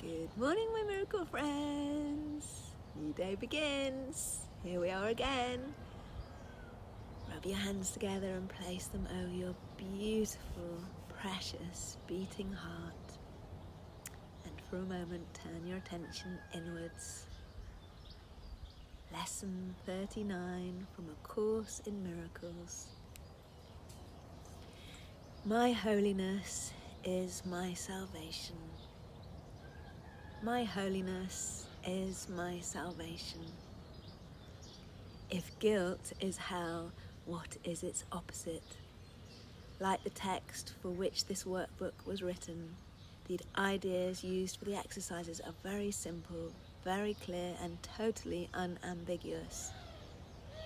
Good morning, my miracle friends. New day begins. Here we are again. Rub your hands together and place them over your beautiful, precious, beating heart. And for a moment, turn your attention inwards. Lesson 39 from A Course in Miracles. My holiness is my salvation. My holiness is my salvation. If guilt is hell, what is its opposite? Like the text for which this workbook was written, the ideas used for the exercises are very simple, very clear, and totally unambiguous.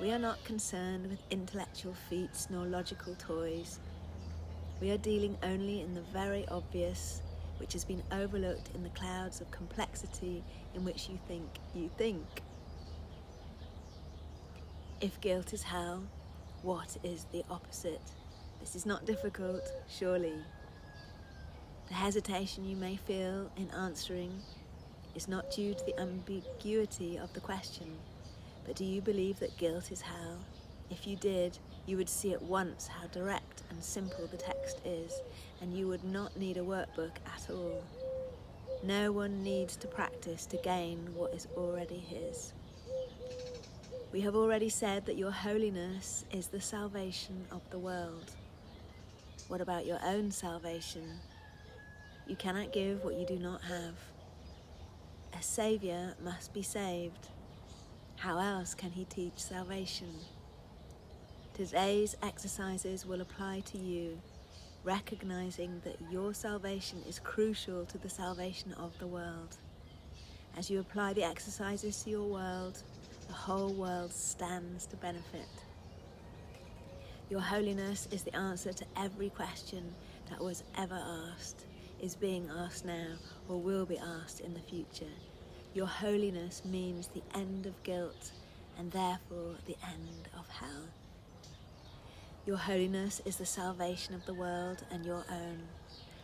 We are not concerned with intellectual feats nor logical toys. We are dealing only in the very obvious, which has been overlooked in the clouds of complexity in which you think you think. If guilt is hell, what is the opposite? This is not difficult, surely. The hesitation you may feel in answering is not due to the ambiguity of the question, but do you believe that guilt is hell? If you did, you would see at once how direct and simple the text is, and you would not need a workbook at all. No one needs to practice to gain what is already his. We have already said that your holiness is the salvation of the world. What about your own salvation? You cannot give what you do not have. A saviour must be saved. How else can he teach salvation? Today's exercises will apply to you, recognizing that your salvation is crucial to the salvation of the world. As you apply the exercises to your world, the whole world stands to benefit. Your holiness is the answer to every question that was ever asked, is being asked now, or will be asked in the future. Your holiness means the end of guilt, and therefore the end of hell. Your holiness is the salvation of the world and your own.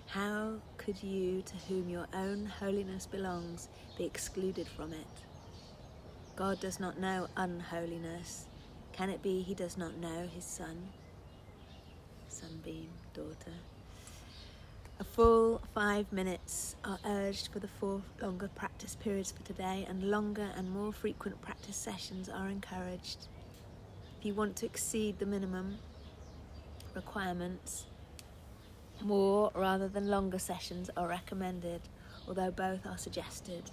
How could you, to whom your own holiness belongs, be excluded from it? God does not know unholiness. Can it be he does not know his son? Sunbeam, daughter. A full 5 minutes are urged for the 4 longer practice periods for today, and longer and more frequent practice sessions are encouraged. If you want to exceed the minimum requirements, more rather than longer sessions are recommended, although both are suggested.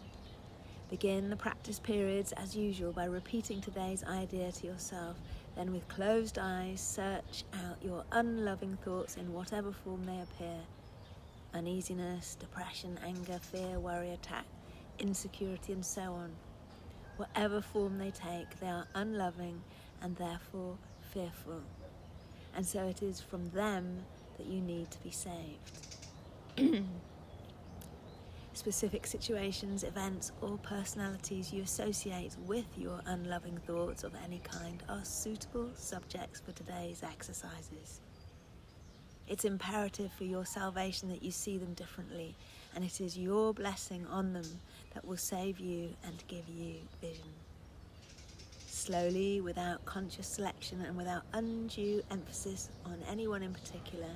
Begin the practice periods as usual by repeating today's idea to yourself. Then with closed eyes, search out your unloving thoughts in whatever form they appear. Uneasiness, depression, anger, fear, worry, attack, insecurity, and so on. Whatever form they take, they are unloving and therefore fearful. And so it is from them that you need to be saved. Specific situations, events, or personalities you associate with your unloving thoughts of any kind are suitable subjects for today's exercises. It's imperative for your salvation that you see them differently, and it is your blessing on them that will save you and give you vision. Slowly, without conscious selection and without undue emphasis on anyone in particular,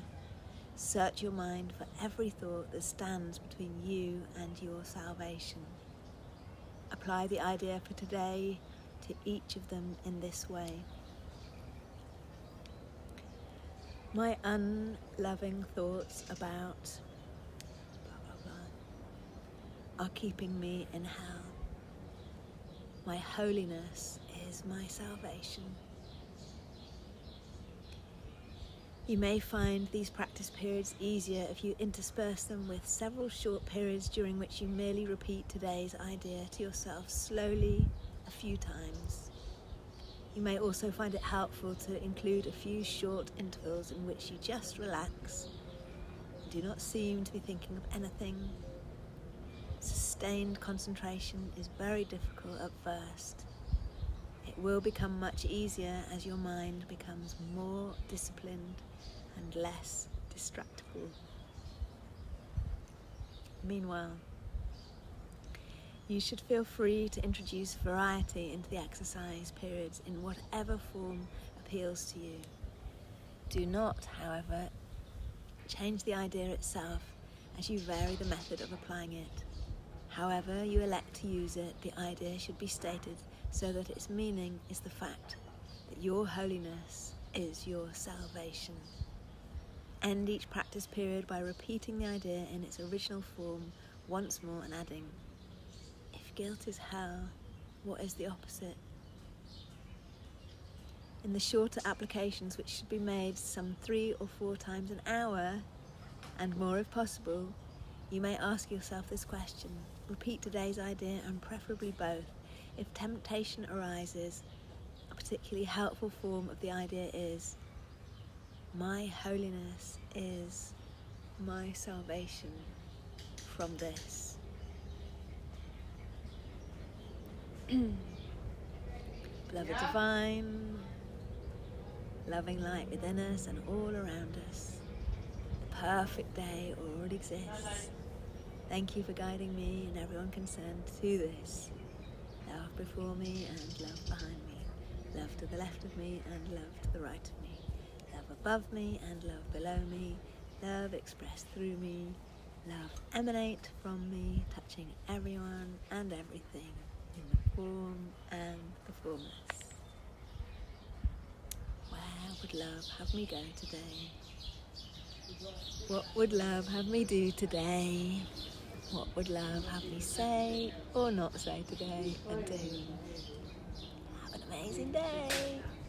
search your mind for every thought that stands between you and your salvation. Apply the idea for today to each of them in this way. My unloving thoughts about blah, blah, blah, are keeping me in hell. My holiness is my salvation. You may find these practice periods easier if you intersperse them with several short periods during which you merely repeat today's idea to yourself slowly a few times. You may also find it helpful to include a few short intervals in which you just relax and do not seem to be thinking of anything. Sustained concentration is very difficult at first. It will become much easier as your mind becomes more disciplined and less distractible. Meanwhile, You should feel free to introduce variety into the exercise periods in whatever form appeals to you. Do not, however, change the idea itself as you vary the method of applying it. However you elect to use it, the idea should be stated so that its meaning is the fact that your holiness is your salvation. End each practice period by repeating the idea in its original form once more and adding, if guilt is hell, what is the opposite? In the shorter applications, which should be made some 3 or 4 times an hour, and more if possible, you may ask yourself this question. Repeat today's idea and preferably both. If temptation arises, a particularly helpful form of the idea is, my holiness is my salvation from this. Beloved Divine, loving light within us and all around us, the perfect day already exists. Thank you for guiding me and everyone concerned to this. Love before me and love behind me. Love to the left of me and love to the right of me. Love above me and love below me. Love expressed through me. Love emanate from me, touching everyone and everything in the form and the formless. Where would love have me go today? What would love have me do today? What would love have me say or not say today and do? Have an amazing day.